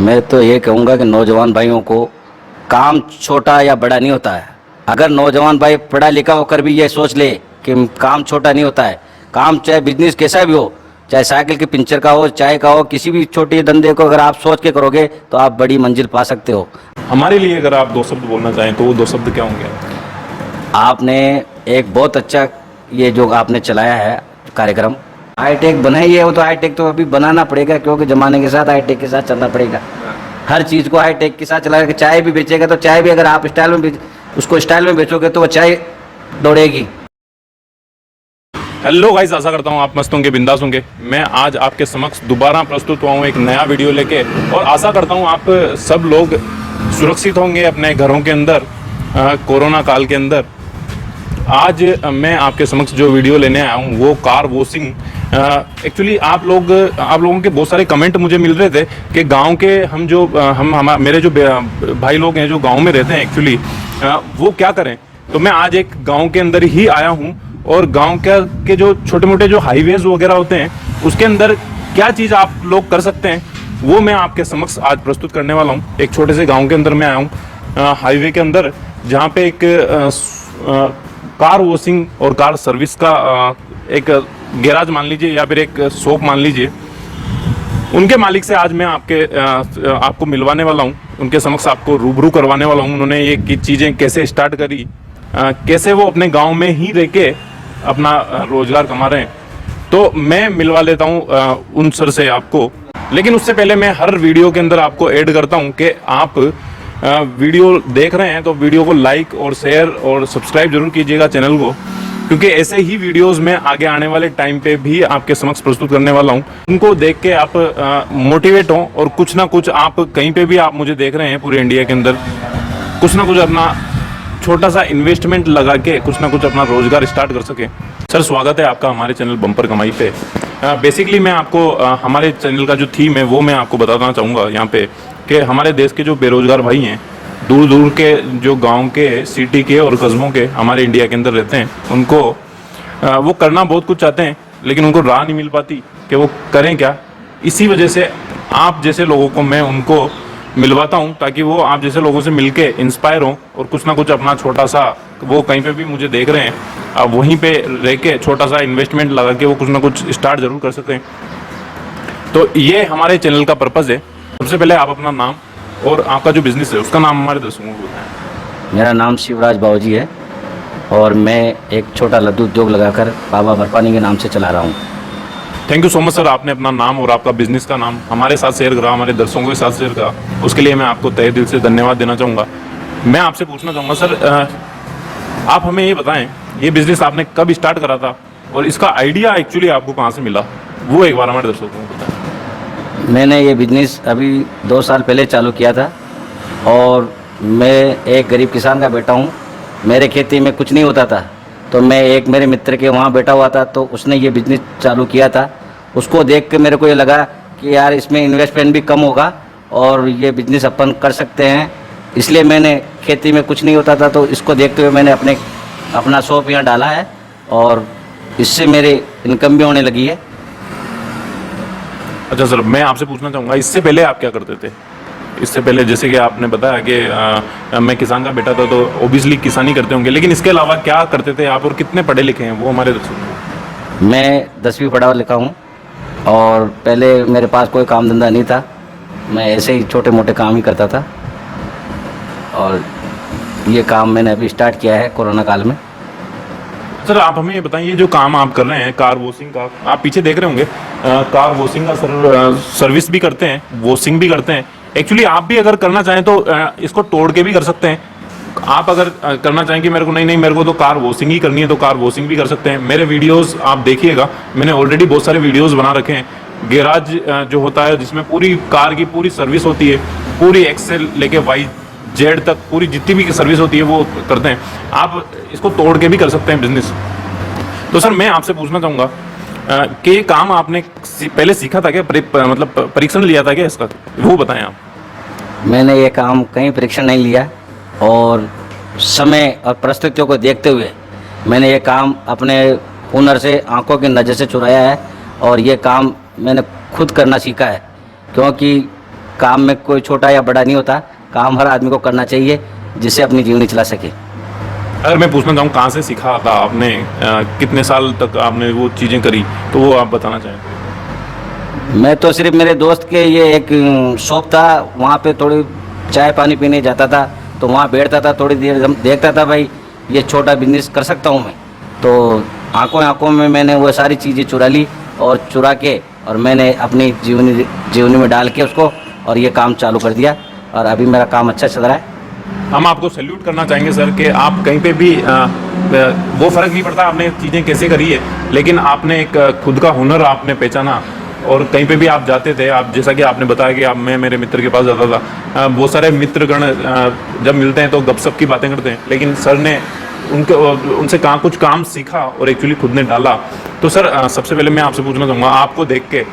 मैं तो ये कहूँगा कि नौजवान भाइयों को काम छोटा या बड़ा नहीं होता है। अगर नौजवान भाई पढ़ा लिखा होकर भी ये सोच ले कि काम छोटा नहीं होता है, काम चाहे बिजनेस कैसा भी हो, चाहे साइकिल के पंचर का हो, चाय का हो, किसी भी छोटे धंधे को अगर आप सोच के करोगे तो आप बड़ी मंजिल पा सकते हो। हमारे लिए अगर आप दो शब्द बोलना चाहें तो वो दो शब्द क्या होंगे? आपने एक बहुत अच्छा ये जो आपने चलाया है कार्यक्रम, हाईटेक बनाई है, वो तो हाईटेक तो अभी बनाना पड़ेगा क्योंकि ज़माने के साथ हाईटेक के साथ चलना पड़ेगा। हर चीज़ को हाईटेक के साथ चला के चाय भी बेचेगा तो चाय भी अगर आप स्टाइल में उसको स्टाइल में बेचोगे तो वो चाय दौड़ेगी। हेलो गाइस, आशा करता हूँ आप मस्त होंगे, बिंदास होंगे। मैं आज आपके समक्ष दोबारा प्रस्तुत हुआ हूँ एक नया वीडियो लेके, और आशा करता हूँ आप सब लोग सुरक्षित होंगे अपने घरों के अंदर कोरोना काल के अंदर। आज मैं आपके समक्ष जो वीडियो लेने आया हूँ वो कार वॉशिंग। एक्चुअली आप लोगों के बहुत सारे कमेंट मुझे मिल रहे थे कि गांव के मेरे जो भाई लोग हैं जो गांव में रहते हैं एक्चुअली वो क्या करें। तो मैं आज एक गांव के अंदर ही आया हूँ और गांव के जो छोटे मोटे जो हाईवेज वगैरह होते हैं उसके अंदर क्या चीज़ आप लोग कर सकते हैं वो मैं आपके समक्ष आज प्रस्तुत करने वाला हूँ। एक छोटे से गाँव के अंदर मैं आया हूँ हाईवे के अंदर, जहाँ पे एक कार वॉशिंग और कार सर्विस का एक गैराज मान लीजिए या फिर एक शॉप मान लीजिए, उनके मालिक से आज मैं आपको मिलवाने वाला हूं, उनके समक्ष आपको रूबरू करवाने वाला हूं। उन्होंने ये चीज़ें कैसे स्टार्ट करी, कैसे वो अपने गांव में ही रह के अपना रोजगार कमा रहे हैं। तो मैं मिलवा लेता हूं उन सर से आपको, लेकिन उससे पहले मैं हर वीडियो के अंदर आपको ऐड करता हूं कि आप वीडियो देख रहे हैं तो वीडियो को लाइक और शेयर और सब्सक्राइब जरूर कीजिएगा चैनल को, क्योंकि ऐसे ही वीडियोस मैं आगे आने वाले टाइम पे भी आपके समक्ष प्रस्तुत करने वाला हूं। उनको देख के आप मोटिवेट हों और कुछ ना कुछ आप कहीं पे भी आप मुझे देख रहे हैं पूरे इंडिया के अंदर कुछ ना कुछ अपना छोटा सा इन्वेस्टमेंट लगा के कुछ ना कुछ अपना रोजगार स्टार्ट कर सके। सर, स्वागत है आपका हमारे चैनल बम्पर कमाई पे। बेसिकली मैं आपको हमारे चैनल का जो थीम है वो मैं आपको बताना चाहूँगा यहाँ पे कि हमारे देश के जो बेरोजगार भाई हैं, दूर दूर के जो गांव के, सिटी के और कस्बों के हमारे इंडिया के अंदर रहते हैं, उनको वो करना बहुत कुछ चाहते हैं लेकिन उनको राह नहीं मिल पाती कि वो करें क्या। इसी वजह से आप जैसे लोगों को मैं उनको मिलवाता हूं ताकि वो आप जैसे लोगों से मिलके इंस्पायर हों और कुछ ना कुछ अपना छोटा सा, वो कहीं पे भी मुझे देख रहे हैं, आप वहीं पे रह के छोटा सा इन्वेस्टमेंट लगा के वो कुछ ना कुछ स्टार्ट जरूर कर सकते हैं। तो ये हमारे चैनल का पर्पज़ है। सबसे पहले आप अपना नाम और आपका जो बिजनेस है उसका नाम हमारे दर्शकों को बताएं। मेरा नाम शिवराज बाबूजी है और मैं एक छोटा लड्डू उद्योग लगाकर बाबा बर्फानी के नाम से चला रहा हूँ। Thank you so much sir, आपने अपना नाम और आपका बिजनेस का नाम हमारे साथ शेयर करा, हमारे दर्शकों के साथ शेयर करा, उसके लिए मैं आपको तहे दिल से धन्यवाद देना चाहूँगा। मैं आपसे पूछना चाहूँगा सर, आप हमें ये बताएं ये बिजनेस आपने कब स्टार्ट करा था और इसका आइडिया एक्चुअली आपको कहाँ से मिला, वो एक बार हमारे दर्शकों को बताएं। मैंने ये बिजनेस अभी 2 साल पहले चालू किया था और मैं एक गरीब किसान का बेटा हूँ। मेरे खेती में कुछ नहीं होता था तो मैं एक मेरे मित्र के वहाँ बैठा हुआ था तो उसने ये बिजनेस चालू किया था। उसको देख के मेरे को ये लगा कि यार इसमें इन्वेस्टमेंट भी कम होगा और ये बिजनेस अपन कर सकते हैं, इसलिए मैंने खेती में कुछ नहीं होता था तो इसको देखते हुए मैंने अपना शॉप यहाँ डाला है और इससे मेरी इनकम भी होने लगी है। अच्छा सर, मैं आपसे पूछना चाहूँगा इससे पहले आप क्या करते थे? इससे पहले जैसे कि आपने बताया कि मैं किसान का बेटा था तो ओबियसली किसानी करते होंगे, लेकिन इसके अलावा क्या करते थे आप और कितने पढ़े लिखे हैं वो हमारे दर्शकों? मैं 10वीं पढ़ा लिखा हूँ और पहले मेरे पास कोई काम धंधा नहीं था, मैं ऐसे ही छोटे मोटे काम ही करता था और ये काम मैंने अभी स्टार्ट किया है कोरोना काल में। सर, आप हमें ये बताइए जो काम आप कर रहे हैं कार वॉशिंग का, आप पीछे देख रहे होंगे कार वॉशिंग का सर्विस भी करते हैं, वॉशिंग भी करते हैं। एक्चुअली आप भी अगर करना चाहें तो इसको तोड़ के भी कर सकते हैं। आप अगर करना चाहें कि मेरे को नहीं मेरे को तो कार वॉशिंग ही करनी है तो कार वॉशिंग भी कर सकते हैं। मेरे वीडियोस आप देखिएगा, मैंने ऑलरेडी बहुत सारे वीडियोस बना रखे हैं। गैराज जो होता है जिसमें पूरी कार की पूरी सर्विस होती है, पूरी एक्स से लेके वाई जेड तक पूरी जितनी भी सर्विस होती है वो करते हैं। आप इसको तोड़ के भी कर सकते हैं बिजनेस। तो सर, मैं आपसे पूछना चाहूँगा कि ये काम आपने पहले सीखा था क्या, मतलब परीक्षण लिया था क्या इसका, वो बताएं आप। मैंने ये काम कहीं परीक्षण नहीं लिया और समय और परिस्थितियों को देखते हुए मैंने ये काम अपने हुनर से, आंखों की नज़र से चुराया है और ये काम मैंने खुद करना सीखा है, क्योंकि काम में कोई छोटा या बड़ा नहीं होता, काम हर आदमी को करना चाहिए जिससे अपनी जीवनी चला सके। अगर मैं पूछना चाहूँ कहाँ से सीखा था आपने, कितने साल तक आपने वो चीज़ें करी, तो वो आप बताना चाहें। मैं तो सिर्फ मेरे दोस्त के ये एक शॉप था, वहाँ पे थोड़ी चाय पानी पीने जाता था, तो वहाँ बैठता था, थोड़ी देर देखता था भाई ये छोटा बिजनेस कर सकता हूँ मैं। तो आंखों में मैंने वो सारी चीज़ें चुरा ली और चुरा के और मैंने अपनी जीवनी में डाल के उसको और ये काम चालू कर दिया और अभी मेरा काम अच्छा चल रहा है। हम आपको सैल्यूट करना चाहेंगे सर कि आप कहीं पे भी वो फ़र्क नहीं पड़ता आपने चीज़ें कैसे करी है, लेकिन आपने एक खुद का हुनर आपने पहचाना और कहीं पे भी आप जाते थे। आप जैसा कि आपने बताया कि मैं मेरे मित्र के पास जाता था, बहुत सारे मित्रगण जब मिलते हैं तो गपशप की बातें करते हैं, लेकिन सर ने उनसे कुछ काम सीखा और एक्चुअली खुद ने डाला। तो सर सबसे पहले मैं आपसे पूछना चाहूँगा, आपको देख के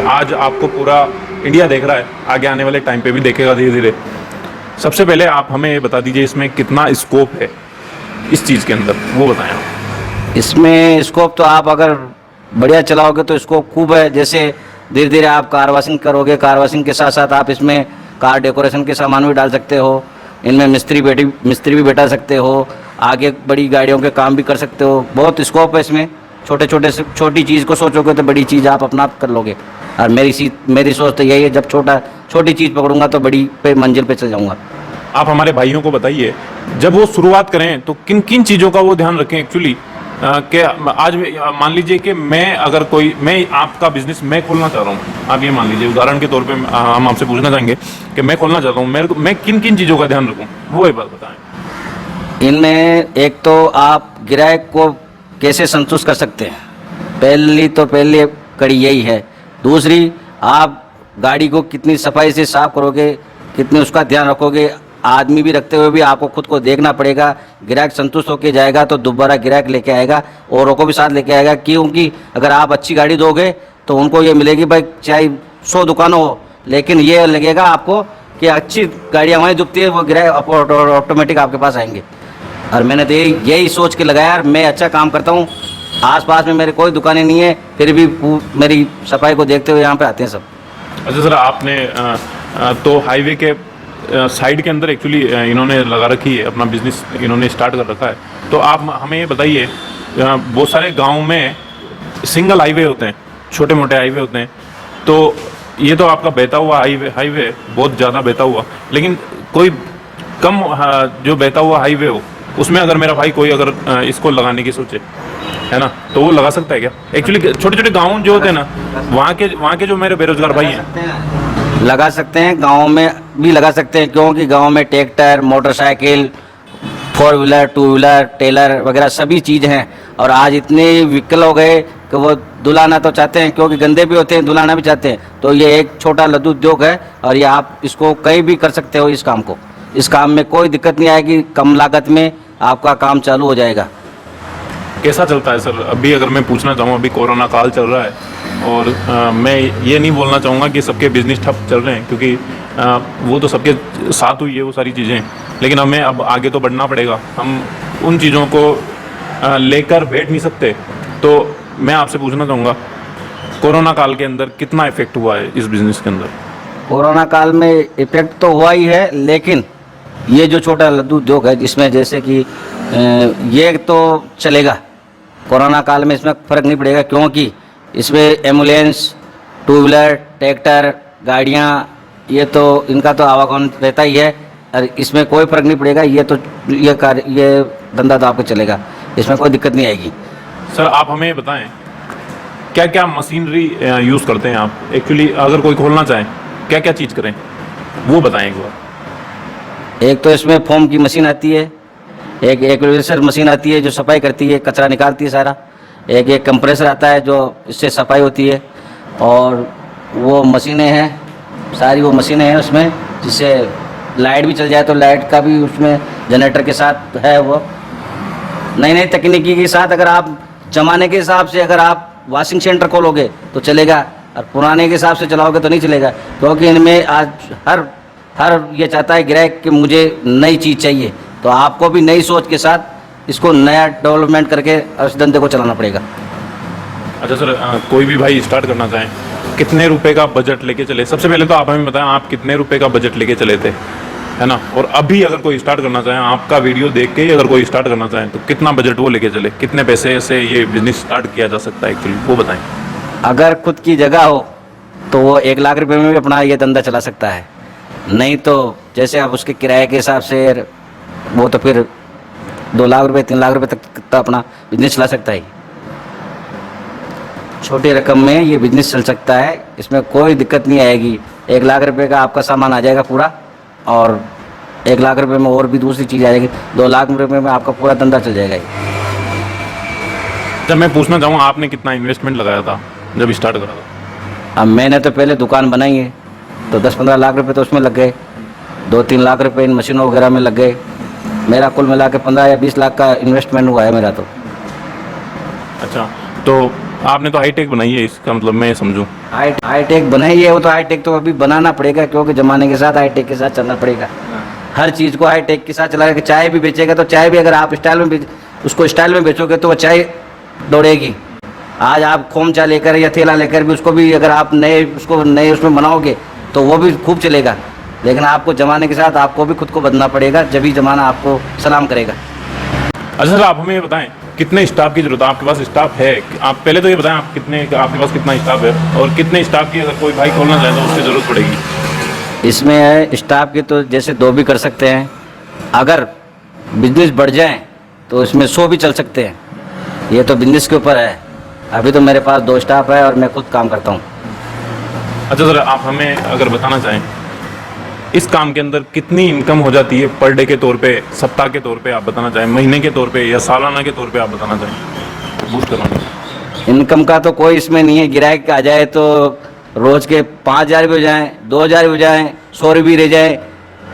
आज आपको पूरा इंडिया देख रहा है, आगे आने वाले टाइम पे भी देखेगा धीरे धीरे। सबसे पहले आप हमें ये बता दीजिए इसमें कितना स्कोप है इस चीज़ के अंदर, वो बताएं आप। इसमें स्कोप तो आप अगर बढ़िया चलाओगे तो स्कोप खूब है। जैसे धीरे धीरे आप कार वॉशिंग करोगे, कार वॉशिंग के साथ साथ आप इसमें कार डेकोरेशन के सामान भी डाल सकते हो, इनमें मिस्त्री भी बैठा सकते हो, आगे बड़ी गाड़ियों के काम भी कर सकते हो। बहुत स्कोप है इसमें। छोटी चीज़ को सोचोगे तो बड़ी चीज़ आप अपना कर लोगे। और मेरी सोच तो यही है, जब छोटी चीज़ पकड़ूंगा तो बड़ी पे मंजिल पे चल जाऊंगा। आप हमारे भाइयों को बताइए जब वो शुरुआत करें तो किन किन चीज़ों का वो ध्यान रखें एक्चुअली कि आज मान लीजिए कि मैं आपका बिजनेस मैं खोलना चाह रहा हूँ, आप ये मान लीजिए उदाहरण के तौर पे हम आपसे पूछना चाहेंगे कि मैं खोलना चाहता हूँ, मैं किन किन चीज़ों का ध्यान रखूँ, वो एक बात बताएं। इनमें एक तो आप ग्राहक को कैसे संतुष्ट कर सकते हैं, पहली कड़ी यही है। दूसरी, आप गाड़ी को कितनी सफाई से साफ करोगे, कितने उसका ध्यान रखोगे। आदमी भी रखते हुए भी आपको खुद को देखना पड़ेगा। ग्राहक संतुष्ट होकर जाएगा तो दोबारा ग्राहक लेके आएगा, औरों को भी साथ लेके आएगा। क्योंकि अगर आप अच्छी गाड़ी दोगे तो उनको ये मिलेगी भाई चाहे 100 दुकानों हो, लेकिन ये लगेगा आपको कि अच्छी गाड़ियाँ वहीं जुटती है, वो ग्राहक ऑटोमेटिक आपके पास आएंगे। और मैंने तो यही सोच के लगाया यार मैं अच्छा काम करता हूँ, आसपास में मेरे कोई दुकानें नहीं है, फिर भी मेरी सफाई को देखते हुए यहाँ पे आते हैं सब। अच्छा सर, आपने तो हाईवे के साइड के अंदर एक्चुअली इन्होंने लगा रखी है, अपना बिजनेस इन्होंने स्टार्ट कर रखा है। तो आप हमें ये बताइए, बहुत सारे गांव में सिंगल हाईवे होते हैं, छोटे मोटे हाईवे होते हैं, तो ये तो आपका बहता हुआ हाईवे बहुत ज़्यादा बहता हुआ, लेकिन कोई कम जो बहता हुआ हाईवे हो उसमें अगर मेरा भाई कोई अगर इसको लगाने की सोचे, है ना, तो वो लगा सकता है क्या? एक्चुअली छोटे छोटे गाँव जो होते हैं ना, वहाँ के जो मेरे बेरोजगार भाई हैं लगा सकते हैं, गाँव में भी लगा सकते हैं, क्योंकि गाँव में tractor, motorcycle, 4 wheeler, 2 wheeler, trailer वगैरह सभी चीज़ हैं। और आज इतने व्हीकल हो गए कि वो दुलाना तो चाहते हैं, क्योंकि गंदे भी होते हैं, दुलाना भी चाहते हैं। तो ये एक छोटा लघु उद्योग है और ये आप इसको कहीं भी कर सकते हो। इस काम को, इस काम में कोई दिक्कत नहीं आएगी, कम लागत में आपका काम चालू हो जाएगा। कैसा चलता है सर? अभी अगर मैं पूछना चाहूँ, अभी कोरोना काल चल रहा है और मैं ये नहीं बोलना चाहूँगा कि सबके बिजनेस ठप चल रहे हैं, क्योंकि वो तो सबके साथ हुई है वो सारी चीज़ें, लेकिन हमें अब आगे तो बढ़ना पड़ेगा। हम उन चीज़ों को लेकर बैठ नहीं सकते। तो मैं आपसे पूछना चाहूँगा, कोरोना काल के अंदर कितना इफेक्ट हुआ है इस बिज़नेस के अंदर? कोरोना काल में इफेक्ट तो हुआ ही है, लेकिन ये जो छोटा लघु उद्योग है जिसमें जैसे कि ये तो चलेगा, कोरोना काल में इसमें फ़र्क नहीं पड़ेगा, क्योंकि इसमें एम्बुलेंस, 2 व्हीलर, ट्रैक्टर, गाड़ियाँ, ये तो इनका तो आवागमन रहता ही है और इसमें कोई फ़र्क नहीं पड़ेगा। ये धंधा तो आपको चलेगा, इसमें कोई दिक्कत नहीं आएगी। सर आप हमें बताएं क्या क्या मशीनरी यूज़ करते हैं आप? एक्चुअली अगर कोई खोलना चाहे क्या क्या चीज़ करें वो बताएं एक बार। एक तो इसमें फोम की मशीन आती है, एक एक्वेलेटर मशीन आती है जो सफाई करती है, कचरा निकालती है सारा। एक कंप्रेसर आता है जो इससे सफाई होती है, और वो मशीनें हैं, सारी वो मशीनें हैं उसमें, जिससे लाइट भी चल जाए तो लाइट का भी उसमें जनरेटर के साथ है। वो नई नई तकनीकी के साथ अगर आप जमाने के हिसाब से अगर आप वॉशिंग सेंटर खोलोगे तो चलेगा, और पुराने के हिसाब से चलाओगे तो नहीं चलेगा, क्योंकि इनमें आज हर ये चाहता है ग्राहक कि मुझे नई चीज़ चाहिए। तो आपको भी नई सोच के साथ इसको नया डेवलपमेंट करके इस धंधे को चलाना पड़ेगा। अच्छा सर, कोई भी भाई स्टार्ट करना चाहें कितने रुपए का बजट लेके चले? सबसे पहले तो आप हमें बताएं, आप कितने रुपए का बजट लेके चले थे, है ना? और अभी अगर कोई स्टार्ट करना चाहे, आपका वीडियो देख के ही अगर कोई स्टार्ट करना चाहे, तो कितना बजट वो लेके चले, कितने पैसे से ये बिजनेस स्टार्ट किया जा सकता है एक्चुअली, वो बताएं। अगर खुद की जगह हो तो वो 1 लाख रुपए में भी अपना ये धंधा चला सकता है। नहीं तो जैसे आप उसके किराए के हिसाब से वो तो फिर 2 लाख रुपए 3 लाख रुपए तक तो अपना बिजनेस चला सकता है। छोटी रकम में ये बिजनेस चल सकता है, इसमें कोई दिक्कत नहीं आएगी। 1 लाख रुपए का आपका सामान आ जाएगा पूरा, और 1 लाख रुपए में और भी दूसरी चीज़ आ जाएगी। 2 लाख रुपए में आपका पूरा धंधा चल जाएगा। जब मैं पूछना चाहूँगा, आपने कितना इन्वेस्टमेंट लगाया था जब स्टार्ट करा था? अब मैंने तो पहले दुकान बनाई है तो 10-15 लाख रुपए तो उसमें लग गए, 2-3 लाख रुपए इन मशीनों वगैरह में लग गए। मेरा कुल मिला के 15 या 20 लाख का इन्वेस्टमेंट हुआ है मेरा तो। अच्छा, तो आपने तो हाईटेक बनाई है, इसका मतलब मैं समझूं। हाईटेक बनाई है, वो तो हाईटेक तो अभी बनाना पड़ेगा, क्योंकि ज़माने के साथ हाईटेक के साथ चलना पड़ेगा। हर चीज़ को हाईटेक के साथ चलाएगा। चाय भी बेचेगा तो चाय भी अगर आप स्टाइल में उसको स्टाइल में बेचोगे तो वो चाय दौड़ेगी। आज आप खोम चाय लेकर या थैला लेकर भी उसको भी अगर आप नए उसमें बनाओगे तो वो भी खूब चलेगा। लेकिन आपको ज़माने के साथ आपको भी खुद को बदलना पड़ेगा, जब ही ज़माना आपको सलाम करेगा। अच्छा सर, आप हमें ये बताएं, कितने स्टाफ की जरूरत है? आपके पास स्टाफ है? आप पहले तो ये बताएं, आपके पास कितना स्टाफ है, और कितने स्टाफ की अगर कोई भाई खोलना चाहे तो उसकी ज़रूरत पड़ेगी? इसमें स्टाफ की तो जैसे 2 भी कर सकते हैं। अगर बिजनेस बढ़ जाए तो इसमें 100 भी चल सकते हैं। ये तो बिजनेस के ऊपर है। अभी तो मेरे पास 2 स्टाफ है और मैं खुद काम करता हूँ। अच्छा सर, आप हमें अगर बताना चाहें, इस काम के अंदर कितनी इनकम हो जाती है पर डे के तौर पे, सप्ताह के तौर पे आप बताना चाहें, महीने के तौर पे या सालाना के तौर पे आप बताना चाहें? बूस्ट करवाना। इनकम का तो कोई इसमें नहीं है। ग्राहक आ जाए तो रोज़ के 5,000 भी हो जाएँ, 2,000 भी हो जाएँ, 100 भी रह जाए,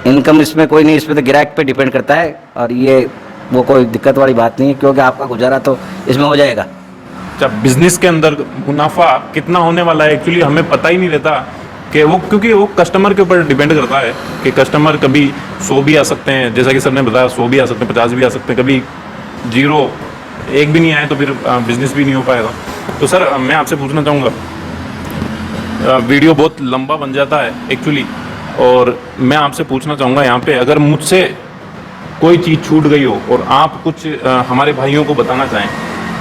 इनकम इसमें कोई नहीं। इसमें तो ग्राहक पे डिपेंड करता है, और ये वो कोई दिक्कत वाली बात नहीं है, क्योंकि आपका गुजारा तो इसमें हो जाएगा। जब बिजनेस के अंदर मुनाफा कितना होने वाला है एक्चुअली हमें पता ही नहीं रहता, कि वो क्योंकि वो कस्टमर के ऊपर डिपेंड करता है कि कस्टमर कभी 100 भी आ सकते हैं, जैसा कि सर ने बताया 100 भी आ सकते हैं, 50 भी आ सकते हैं, कभी 0 1 भी नहीं आए तो फिर बिजनेस भी नहीं हो पाएगा। तो सर मैं आपसे पूछना चाहूँगा, वीडियो बहुत लंबा बन जाता है एक्चुअली, और मैं आपसे पूछना चाहूँगा यहाँ पे, अगर मुझसे कोई चीज़ छूट गई हो और आप कुछ हमारे भाइयों को बताना चाहें,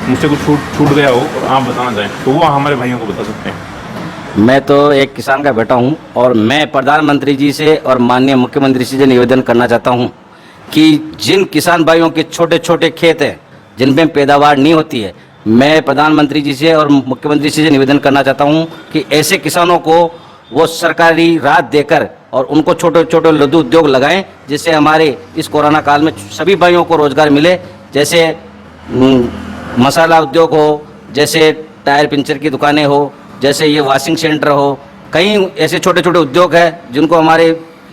मुझसे कुछ छूट गया हो और आप बताना चाहें, तो वो हमारे भाइयों को बता सकते हैं। मैं तो एक किसान का बेटा हूं, और मैं प्रधानमंत्री जी से और माननीय मुख्यमंत्री जी से निवेदन करना चाहता हूं कि जिन किसान भाइयों के छोटे छोटे खेत हैं जिनमें पैदावार नहीं होती है, मैं प्रधानमंत्री जी से और मुख्यमंत्री जी से निवेदन करना चाहता हूं कि ऐसे किसानों को वो सरकारी राहत देकर और उनको छोटे छोटे लघु उद्योग लगाएं, जिससे हमारे इस कोरोना काल में सभी भाइयों को रोजगार मिले। जैसे मसाला उद्योग हो, जैसे टायर पंचर की दुकानें हो, जैसे ये वॉशिंग सेंटर हो, कई ऐसे छोटे छोटे उद्योग हैं जिनको हमारे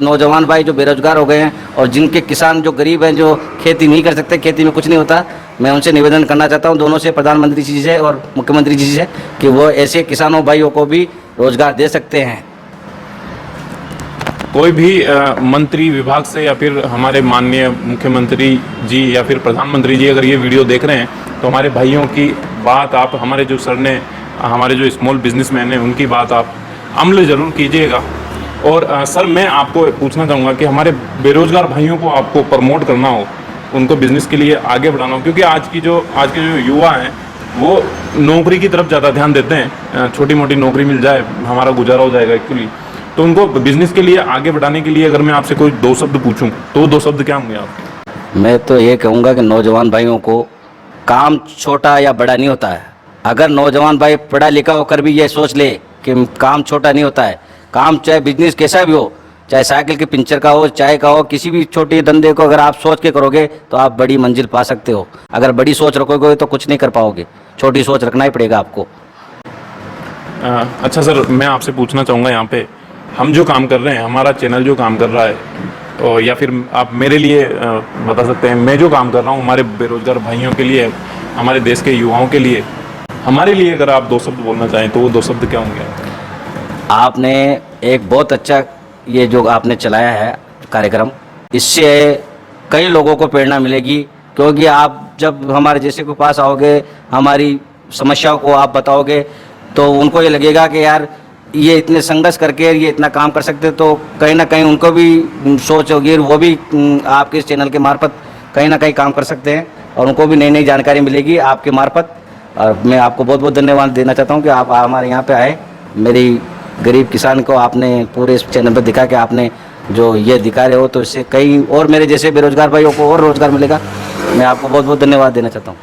नौजवान भाई जो बेरोजगार हो गए हैं और जिनके किसान जो गरीब हैं, जो खेती नहीं कर सकते, खेती में कुछ नहीं होता, मैं उनसे निवेदन करना चाहता हूं, दोनों से, प्रधानमंत्री जी से और मुख्यमंत्री जी से, कि वो ऐसे किसानों भाइयों को भी रोजगार दे सकते हैं। कोई भी मंत्री विभाग से या फिर हमारे माननीय मुख्यमंत्री जी या फिर प्रधानमंत्री जी अगर ये वीडियो देख रहे हैं, तो हमारे भाइयों की बात आप, हमारे जो सर ने, हमारे जो स्मॉल बिजनेसमैन हैं, उनकी बात आप अमल ज़रूर कीजिएगा। और सर मैं आपको पूछना चाहूँगा कि हमारे बेरोज़गार भाइयों को आपको प्रमोट करना हो, उनको बिज़नेस के लिए आगे बढ़ाना हो, क्योंकि आज के जो युवा हैं वो नौकरी की तरफ ज़्यादा ध्यान देते हैं, छोटी मोटी नौकरी मिल जाए हमारा गुजारा हो जाएगा एक्चुअली। तो उनको बिज़नेस के लिए आगे बढ़ाने के लिए अगर मैं आपसे कोई 2 शब्द पूछूं तो वो 2 शब्द क्या होंगे आप? मैं तो ये कहूँगा कि नौजवान भाइयों को काम छोटा या बड़ा नहीं होता है। अगर नौजवान भाई पढ़ा लिखा होकर भी ये सोच ले कि काम छोटा नहीं होता है, काम चाहे बिजनेस कैसा भी हो, चाहे साइकिल के पंचर का हो, चाय का हो, किसी भी छोटे धंधे को अगर आप सोच के करोगे तो आप बड़ी मंजिल पा सकते हो। अगर बड़ी सोच रखोगे तो कुछ नहीं कर पाओगे, छोटी सोच रखना ही पड़ेगा आपको। अच्छा सर, मैं आपसे पूछना चाहूँगा यहाँ पे, हम जो काम कर रहे हैं, हमारा चैनल जो काम कर रहा है, और या फिर आप मेरे लिए बता सकते हैं, मैं जो काम कर रहा हूँ हमारे बेरोजगार भाइयों के लिए, हमारे देश के युवाओं के लिए, हमारे लिए अगर आप 2 शब्द बोलना चाहें तो वो 2 शब्द क्या होंगे? आपने एक बहुत अच्छा ये जो आपने चलाया है कार्यक्रम, इससे कई लोगों को प्रेरणा मिलेगी, क्योंकि आप जब हमारे जैसे के पास आओगे, हमारी समस्याओं को आप बताओगे, तो उनको ये लगेगा कि यार ये इतने संघर्ष करके ये इतना काम कर सकते, तो कहीं ना कहीं उनको भी सोच होगी, वो भी आपके इस चैनल के मार्फत कहीं ना कहीं काम कर सकते हैं और उनको भी नई नई जानकारी मिलेगी आपके मार्फत। और मैं आपको बहुत बहुत धन्यवाद देना चाहता हूँ कि आप हमारे यहाँ पे आए। मेरी गरीब किसान को आपने पूरे इस चैनल पर दिखा कि आपने जो ये दिखा रहे हो, तो इससे कई और मेरे जैसे बेरोजगार भाइयों को और रोजगार मिलेगा। मैं आपको बहुत बहुत धन्यवाद देना चाहता हूँ।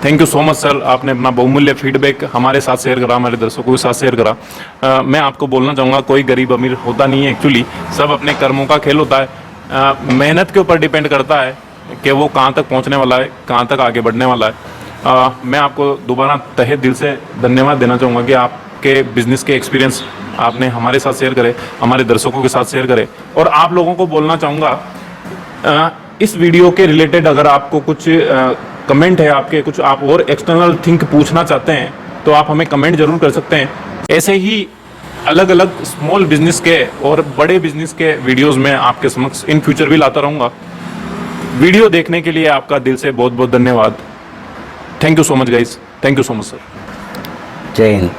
Thank you so much sir, आपने अपना बहुमूल्य फीडबैक हमारे साथ शेयर करा, हमारे दर्शकों के साथ शेयर करा। मैं आपको बोलना चाहूँगा, कोई गरीब अमीर होता नहीं है एक्चुअली, सब अपने कर्मों का खेल होता है। मेहनत के ऊपर डिपेंड करता है कि वो कहाँ तक पहुँचने वाला है, कहाँ तक आगे बढ़ने वाला है। मैं आपको दोबारा तहे दिल से धन्यवाद देना चाहूँगा कि आपके बिजनेस के एक्सपीरियंस आपने हमारे साथ शेयर करे, हमारे दर्शकों के साथ शेयर करे। और आप लोगों को बोलना चाहूँगा, इस वीडियो के रिलेटेड अगर आपको कुछ कमेंट है, आपके कुछ आप और एक्सटर्नल थिंक पूछना चाहते हैं, तो आप हमें कमेंट जरूर कर सकते हैं। ऐसे ही अलग अलग स्मॉल बिजनेस के और बड़े बिजनेस के वीडियोस में आपके समक्ष इन फ्यूचर भी लाता रहूँगा। वीडियो देखने के लिए आपका दिल से बहुत बहुत धन्यवाद। Thank you so much guys, thank you so much sir. जय हिंद।